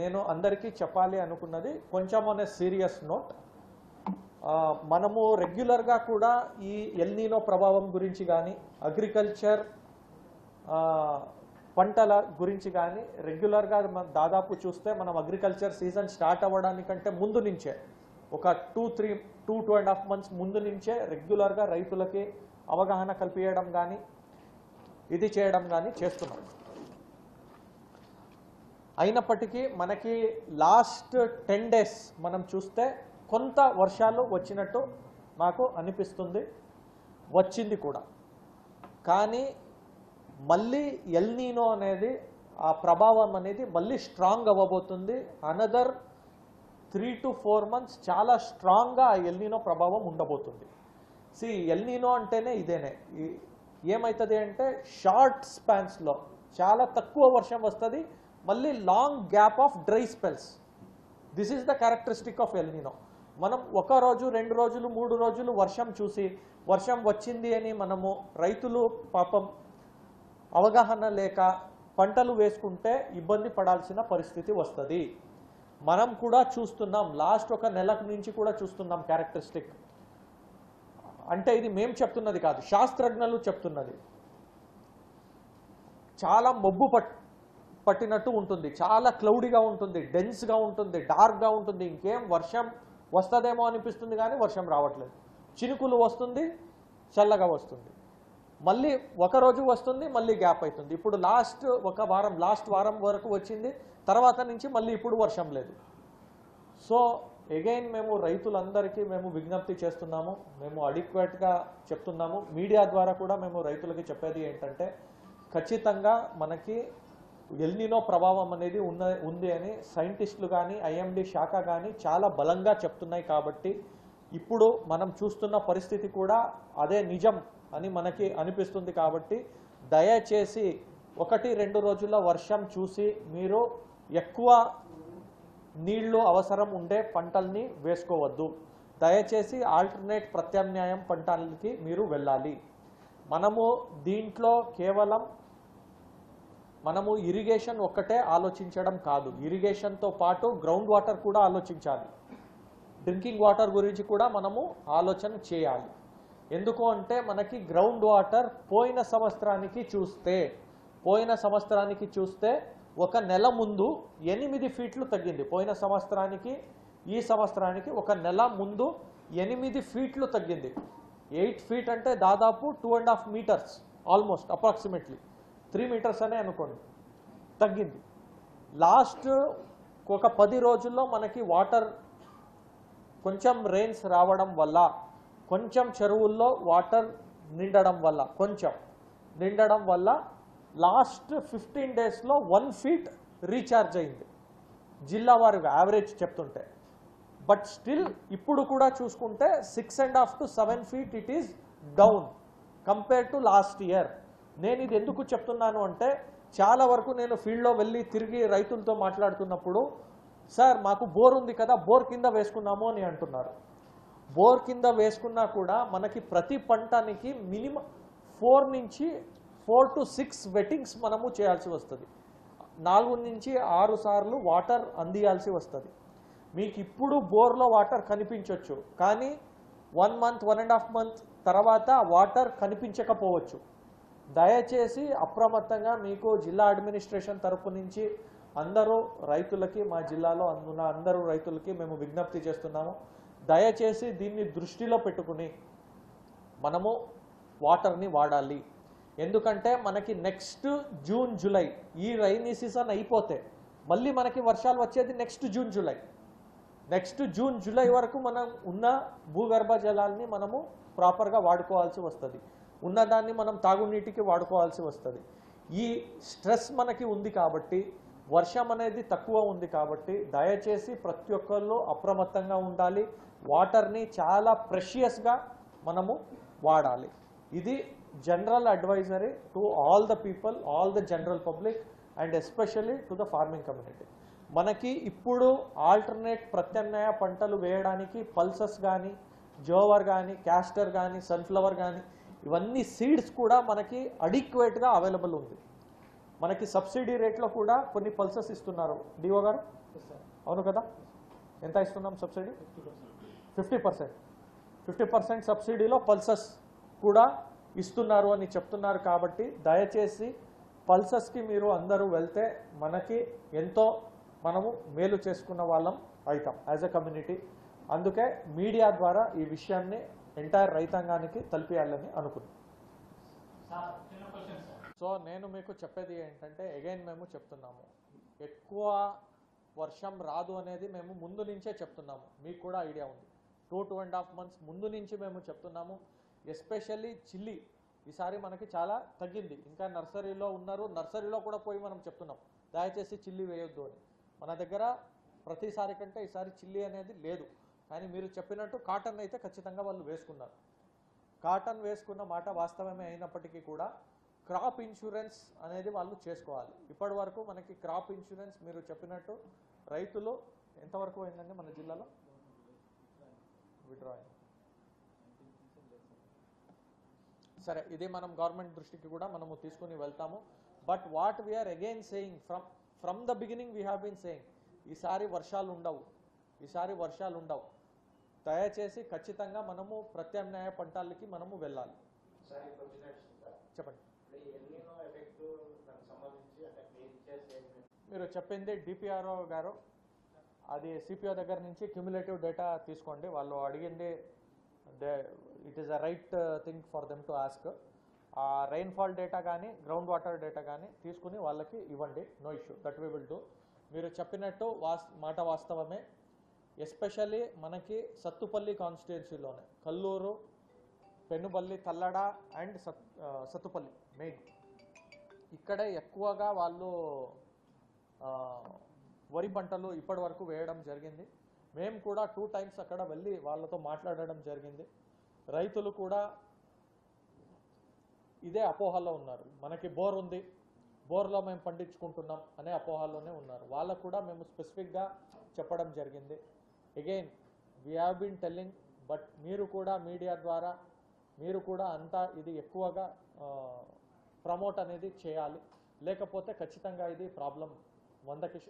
నేను అందరికీ చెప్పాలి అనుకున్నది కొంచెం అనే సీరియస్ నోట్. మనము రెగ్యులర్గా కూడా ఈ ఎల్ నీనో ప్రభావం గురించి కానీ అగ్రికల్చర్ పంటల గురించి కానీ రెగ్యులర్గా దాదాపు చూస్తే మనం అగ్రికల్చర్ సీజన్ స్టార్ట్ అవ్వడానికంటే ముందు నుంచే ఒక 2-2.5 months ముందు నుంచే రెగ్యులర్గా రైతులకి అవగాహన కల్పించడం కానీ ఇది చేయడం కానీ చేస్తున్నాం. అయినప్పటికీ మనకి లాస్ట్ 10 days మనం చూస్తే కొంత వర్షాలు వచ్చినట్టు నాకు అనిపిస్తుంది, వచ్చింది కూడా. కానీ మళ్ళీ ఎల్ నీనో అనేది ఆ ప్రభావం అనేది మళ్ళీ స్ట్రాంగ్ అవ్వబోతుంది. అనదర్ 3 to 4 months చాలా స్ట్రాంగ్గా ఆ ఎల్ నీనో ప్రభావం ఉండబోతుంది. ఎల్ నీనో అంటేనే ఇదేనే. ఏమవుతుంది అంటే షార్ట్ స్పాన్స్లో చాలా తక్కువ వర్షం వస్తుంది, మళ్ళీ long gap of dry spells. This is the characteristic of L నీనో. మనం 1 రోజు 2 రోజులు 3 రోజులు వర్షం చూసి వర్షం వచ్చింది అని మనము రైతులు పాపం అవగాహన లేక పంటలు వేసుకుంటే ఇబ్బంది పడాల్సిన పరిస్థితి వస్తుంది. మనం కూడా చూస్తున్నాం, లాస్ట్ 1 నెల నుంచి కూడా చూస్తున్నాం క్యారెక్టరిస్టిక్. అంటే ఇది మేము చెప్తున్నది కాదు, శాస్త్రజ్ఞులు చెప్తున్నది. చాలా మబ్బు పట్టినట్టు ఉంటుంది, చాలా క్లౌడీగా ఉంటుంది, డెన్స్గా ఉంటుంది, డార్క్గా ఉంటుంది. ఇంకేం వర్షం వస్తుందేమో అనిపిస్తుంది కానీ వర్షం రావట్లేదు. చినుకులు వస్తుంది, చల్లగా వస్తుంది, మళ్ళీ 1 రోజు వస్తుంది, మళ్ళీ గ్యాప్ అవుతుంది. ఇప్పుడు లాస్ట్ వారం వరకు వచ్చింది, తర్వాత నుంచి మళ్ళీ ఇప్పుడు వర్షం లేదు. సో అగైన్ మేము రైతులందరికీ మేము విజ్ఞప్తి చేస్తున్నాము, మేము అడిక్వేట్గా చెప్తున్నాము. మీడియా ద్వారా కూడా మేము రైతులకి చెప్పేది ఏంటంటే ఖచ్చితంగా మనకి ఎల్ నీనో ప్రభావం అనేది ఉంది అని సైంటిస్టులు కానీ ఐఎండి శాఖ కానీ చాలా బలంగా చెప్తున్నాయి. కాబట్టి ఇప్పుడు మనం చూస్తున్న పరిస్థితి కూడా అదే నిజం అని మనకి అనిపిస్తుంది. కాబట్టి దయచేసి 1-2 రోజుల వర్షం చూసి మీరు ఎక్కువ నీళ్లు అవసరం ఉండే పంటల్ని వేసుకోవద్దు. దయచేసి ఆల్టర్నేట్ ప్రత్యామ్నాయం పంటలకి మీరు వెళ్ళాలి. మనము దీంట్లో కేవలం మనము ఇరిగేషన్ ఒక్కటే ఆలోచించడం కాదు, ఇరిగేషన్తో పాటు గ్రౌండ్ వాటర్ కూడా ఆలోచించాలి. డ్రింకింగ్ వాటర్ గురించి కూడా మనము ఆలోచన చేయాలి. ఎందుకు అంటే మనకి గ్రౌండ్ వాటర్ పోయిన సంవత్సరానికి చూస్తే 1 నెల ముందు 8 ఫీట్లు తగ్గింది. పోయిన సంవత్సరానికి ఈ సంవత్సరానికి 1 నెల ముందు 8 ఫీట్లు తగ్గింది. 8 feet అంటే దాదాపు 2.5 meters, ఆల్మోస్ట్ అప్రాక్సిమేట్లీ 3 meters అనే అనుకోండి తగ్గింది. లాస్ట్ ఒక 10 రోజుల్లో మనకి వాటర్ కొంచెం రెయిన్స్ రావడం వల్ల, కొంచెం చెరువుల్లో వాటర్ నిండడం వల్ల లాస్ట్ 15 daysలో 1 feet రీఛార్జ్ అయింది జిల్లా వారిగా యావరేజ్ చెప్తుంటే. బట్ స్టిల్ ఇప్పుడు కూడా చూసుకుంటే 6.5 to 7 feet it is down compare to last year. నేను ఇది ఎందుకు చెప్తున్నాను అంటే చాలా వరకు నేను ఫీల్డ్లో వెళ్ళి తిరిగి రైతులతో మాట్లాడుతున్నప్పుడు, సార్ మాకు బోర్ ఉంది కదా, బోర్ కింద వేసుకున్నాము అని అంటున్నారు. బోర్ కింద వేసుకున్నా కూడా మనకి ప్రతి పంటానికి మినిమం 4 to 6 వెట్టింగ్స్ మనము చేయాల్సి వస్తుంది. 4 నుంచి 6 సార్లు వాటర్ అందియాల్సి వస్తుంది. మీకు ఇప్పుడు బోర్లో వాటర్ కనిపించవచ్చు, కానీ 1 month 1.5 month తర్వాత వాటర్ కనిపించకపోవచ్చు. దయచేసి అప్రమత్తంగా మీకు జిల్లా అడ్మినిస్ట్రేషన్ తరపు నుంచి అందరూ రైతులకి, మా జిల్లాలో ఉన్న అందరూ రైతులకి మేము విజ్ఞప్తి చేస్తున్నాము. దయచేసి దీన్ని దృష్టిలో పెట్టుకుని మనము వాటర్ని వాడాలి. ఎందుకంటే మనకి నెక్స్ట్ జూన్ జూలై ఈ రైనీ సీజన్ అయిపోతే మళ్ళీ మనకి వర్షాలు వచ్చేది నెక్స్ట్ జూన్ జూలై వరకు మనం ఉన్న భూగర్భ జలాల్ని మనము ప్రాపర్గా వాడుకోవాల్సి వస్తుంది. ఉన్నదాన్ని మనం తాగునీటికి వాడుకోవాల్సి వస్తుంది. ఈ స్ట్రెస్ మనకి ఉంది కాబట్టి, వర్షం అనేది తక్కువ ఉంది కాబట్టి దయచేసి ప్రతి ఒక్కళ్ళు అప్రమత్తంగా ఉండాలి. వాటర్ని చాలా ప్రెషియస్గా మనము వాడాలి. ఇది general advisory to all the people, all the general public and especially to the farming community. మనకి ఇప్పుడు ఆల్టర్నేట్ ప్రత్యామ్నాయ పంటలు వేయడానికి పల్సస్ కానీ, జోవర్ కానీ, క్యాస్టర్ కానీ, సన్ఫ్లవర్ కానీ ఇవన్నీ సీడ్స్ కూడా మనకి అడిక్వేట్గా అవైలబుల్ ఉంది. మనకి సబ్సిడీ రేట్లో కూడా కొన్ని పల్సెస్ ఇస్తున్నారు డిఓ గారు, అవును కదా? ఎంత ఇస్తున్నాం సబ్సిడీ? 50%. 50% సబ్సిడీలో పల్సెస్ కూడా ఇస్తున్నారు అని చెప్తున్నారు. కాబట్టి దయచేసి పల్సెస్కి మీరు అందరూ వెళ్తే మనకి ఎంతో మనము మేలు చేసుకున్న వాళ్ళం అవుతాం యాజ్ ఎ కమ్యూనిటీ. అందుకే మీడియా ద్వారా ఈ విషయాన్ని ఎంటైర్ రైతాంగానికి తెలిపేయాలని అనుకున్నాం. సో నేను మీకు చెప్పేది ఏంటంటే అగైన్ మేము చెప్తున్నాము, ఎక్కువ వర్షం రాదు అనేది మేము ముందు నుంచే చెప్తున్నాము. మీకు కూడా ఐడియా ఉంది, 2.5 months ముందు నుంచి మేము చెప్తున్నాము. ఎస్పెషల్లీ చిల్లీ ఈసారి మనకి చాలా తగ్గింది. ఇంకా నర్సరీలో ఉన్నారు, నర్సరీలో కూడా పోయి మనం చెప్తున్నాం దయచేసి చిల్లీ వేయొద్దు అని. మన దగ్గర ప్రతిసారి కంటే ఈసారి చిల్లీ అనేది లేదు. కానీ మీరు చెప్పినట్టు కాటన్ అయితే ఖచ్చితంగా వాళ్ళు వేసుకున్నారు. కాటన్ వేసుకున్న మాట వాస్తవమే అయినప్పటికీ కూడా క్రాప్ ఇన్సూరెన్స్ అనేది వాళ్ళు చేసుకోవాలి. ఇప్పటి వరకు మనకి క్రాప్ ఇన్సూరెన్స్ మీరు చెప్పినట్టు రైతులు ఎంతవరకు అయిందండి మన జిల్లాలో విత్డ్రాయింగ్? సరే, ఇది మనం గవర్నమెంట్ దృష్టికి కూడా మనము తీసుకుని వెళ్తాము. But what we're again saying from the beginning we have been saying, ఈసారి వర్షాలు ఉండవు. దయచేసి ఖచ్చితంగా మనము ప్రత్యామ్నాయ పంటలకి మనము వెళ్ళాలి. చెప్పండి. మీరు చెప్పింది డిపిఆర్ఓ గారు, అది సిపిఓ దగ్గర నుంచి క్యూములేటివ్ డేటా తీసుకోండి. వాళ్ళు అడిగింది it is a right thing for them to ask. ఆ రెయిన్ఫాల్ డేటా కానీ గ్రౌండ్ వాటర్ డేటా కానీ తీసుకుని వాళ్ళకి ఇవ్వండి. No issue, that we will do. మీరు చెప్పినట్టు మాట వాస్తవమే. ఎస్పెషల్లీ మనకి సత్తుపల్లి కాన్స్టిట్యున్సీలోనే కల్లూరు, పెనుబల్లి, తల్లడ అండ్ సత్తుపల్లి మెయిన్, ఇక్కడే ఎక్కువగా వాళ్ళు వరి పంటలు ఇప్పటి వరకు వేయడం జరిగింది. మేము కూడా 2 times అక్కడ వెళ్ళి వాళ్ళతో మాట్లాడడం జరిగింది. రైతులు కూడా ఇదే అపోహలో ఉన్నారు, మనకి బోర్ ఉంది, బోర్లో మేము పండించుకుంటున్నాం అనే అపోహలోనే ఉన్నారు. వాళ్ళకు కూడా మేము స్పెసిఫిక్గా చెప్పడం జరిగింది. Again we have been telling, but మీరు కూడా మీడియా ద్వారా మీరు కూడా అంతా ఇది ఎక్కువగా ప్రమోట్ అనేది చేయాలి. లేకపోతే ఖచ్చితంగా ఇది ప్రాబ్లం 100%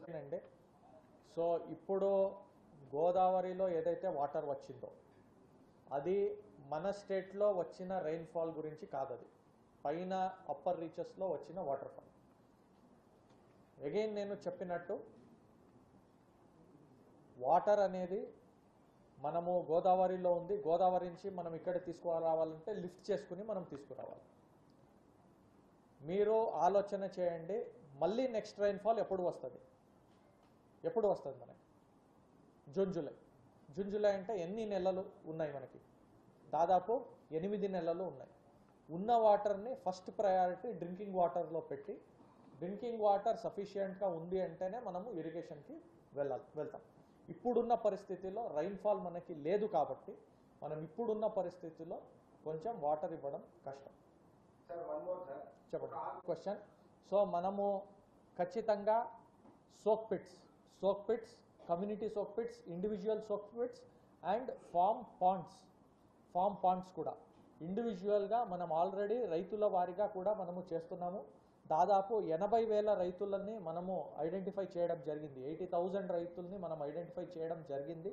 అవుతుంది. సో ఇప్పుడు గోదావరిలో ఏదైతే వాటర్ వచ్చిందో అది మన స్టేట్లో వచ్చిన రెయిన్ఫాల్ గురించి కాదు, అది పైన అప్పర్ రీచెస్లో వచ్చిన వాటర్ ఫాల్. అగైన్ నేను చెప్పినట్టు వాటర్ అనేది మనము గోదావరిలో ఉంది, గోదావరి నుంచి మనం ఇక్కడ తీసుకురావాలంటే లిఫ్ట్ చేసుకుని మనం తీసుకురావాలి. మీరు ఆలోచన చేయండి, మళ్ళీ నెక్స్ట్ రెయిన్ఫాల్ ఎప్పుడు వస్తుంది మనకి? జూన్ జూలై అంటే ఎన్ని నెలలు ఉన్నాయి మనకి? దాదాపు 8 నెలలు ఉన్నాయి. ఉన్న వాటర్ని ఫస్ట్ ప్రయారిటీ డ్రింకింగ్ వాటర్లో పెట్టి, డ్రింకింగ్ వాటర్ సఫిషియెంట్గా ఉంది అంటేనే మనము ఇరిగేషన్కి వెళ్తాం. ఇప్పుడున్న పరిస్థితిలో రైన్ఫాల్ మనకి లేదు కాబట్టి మనం ఇప్పుడున్న పరిస్థితిలో కొంచెం వాటర్ ఇవ్వడం కష్టం. చెప్పండి క్వశ్చన్. సో మనము ఖచ్చితంగా soak pits, community soak pits, individual soak pits and farm ponds కూడా ఇండివిజువల్గా మనం ఆల్రెడీ రైతుల వారీగా కూడా మనము చేస్తున్నాము. దాదాపు 80,000 రైతులని మనము ఐడెంటిఫై చేయడం జరిగింది. 80,000 రైతుల్ని మనం ఐడెంటిఫై చేయడం జరిగింది.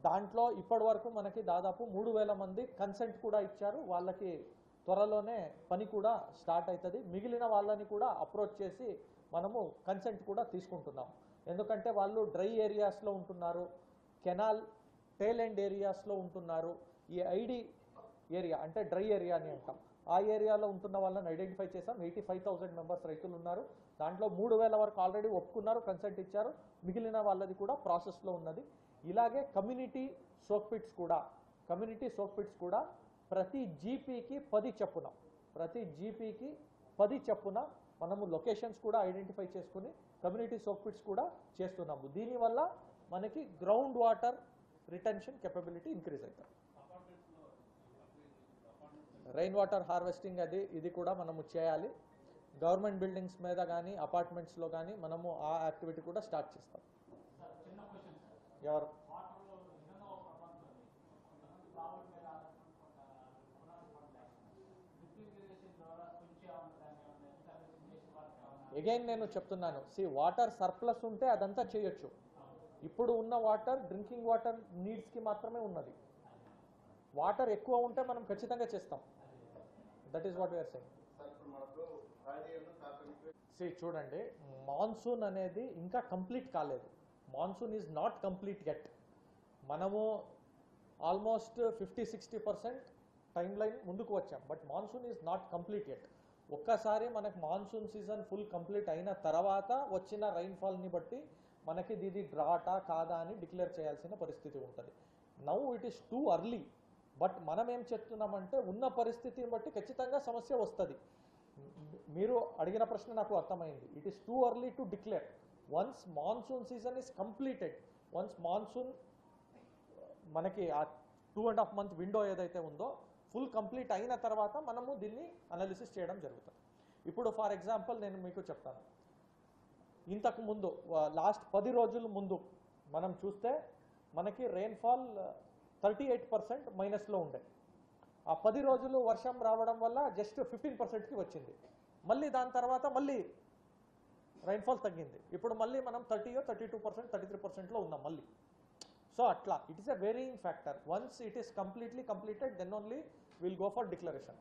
దాంట్లో ఇప్పటి వరకు మనకి దాదాపు 3,000 మంది కన్సెంట్ కూడా ఇచ్చారు. వాళ్ళకి త్వరలోనే పని కూడా స్టార్ట్ అవుతుంది. మిగిలిన వాళ్ళని కూడా అప్రోచ్ చేసి మనము కన్సెంట్ కూడా తీసుకుంటున్నాం. ఎందుకంటే వాళ్ళు డ్రై ఏరియాస్లో ఉంటున్నారు, కెనాల్ టేల్ ఎండ్ ఏరియాస్లో ఉంటున్నారు. ఈ ఐడి ఏరియా అంటే డ్రై ఏరియా అని అంటాం, ఆ ఏరియాలో ఉంటున్న వాళ్ళని ఐడెంటిఫై చేసాం. 85,000 మెంబర్స్ రైతులు ఉన్నారు. దాంట్లో 3,000 వరకు ఆల్రెడీ ఒప్పుకున్నారు, కన్సెంట్ ఇచ్చారు. మిగిలిన వాళ్ళది కూడా ప్రాసెస్లో ఉన్నది. ఇలాగే కమ్యూనిటీ సోక్ పిట్స్ కూడా ప్రతి జీపీకి 10 చొప్పున మనము లొకేషన్స్ కూడా ఐడెంటిఫై చేసుకుని కమ్యూనిటీ సోక్ పిట్స్ కూడా చేస్తున్నాము. దీనివల్ల మనకి ground water retention capability increase అవుతుంది. రెయిన్ వాటర్ హార్వెస్టింగ్ ఇది కూడా మనము చేయాలి. గవర్నమెంట్ బిల్డింగ్స్ మీద కానీ అపార్ట్మెంట్స్లో కానీ మనము ఆ యాక్టివిటీ కూడా స్టార్ట్ చేస్తాం. ఎవరు అగైన్ నేను చెప్తున్నాను, వాటర్ సర్ప్లస్ ఉంటే అదంతా చేయొచ్చు. ఇప్పుడు ఉన్న వాటర్ డ్రింకింగ్ వాటర్ నీడ్స్కి మాత్రమే ఉన్నది. వాటర్ ఎక్కువ ఉంటే మనం ఖచ్చితంగా చేస్తాం. That is what we're saying. చూడండి, మాన్సూన్ అనేది ఇంకా కంప్లీట్ కాలేదు. Monsoon is not complete yet. మనము ఆల్మోస్ట్ 50-60% టైం లైన్ ముందుకు వచ్చాం, but monsoon is not complete yet. ఒక్కసారి మనకు మాన్సూన్ సీజన్ ఫుల్ కంప్లీట్ అయిన తర్వాత వచ్చిన రైన్ఫాల్ని బట్టి మనకి ఇది డ్రాటా కాదా అని డిక్లేర్ చేయాల్సిన పరిస్థితి ఉంటుంది. Now it is too early. But మనం ఏం చెప్తున్నామంటే ఉన్న పరిస్థితిని బట్టి ఖచ్చితంగా సమస్య వస్తుంది. మీరు అడిగిన ప్రశ్న నాకు అర్థమైంది. It is too early to declare. Once monsoon season is completed, once monsoon మనకి ఆ 2.5 month విండో ఏదైతే ఉందో ఫుల్ కంప్లీట్ అయిన తర్వాత మనము దీన్ని అనాలిసిస్ చేయడం జరుగుతుంది. ఇప్పుడు ఫర్ ఎగ్జాంపుల్ నేను మీకు చెప్తాను. ఇంతకు ముందు లాస్ట్ 10 రోజుల ముందు మనం చూస్తే మనకి రెయిన్ఫాల్ 38% మైనస్లో ఉండే. ఆ 10 రోజులు వర్షం రావడం వల్ల జస్ట్ 15%కి వచ్చింది. మళ్ళీ దాని తర్వాత మళ్ళీ రైన్ఫాల్ తగ్గింది. ఇప్పుడు మళ్ళీ మనం 32%, 33%లో ఉన్నాం మళ్ళీ. సో అట్లా it is a varying factor. Once it is completely completed, then only will go for declaration.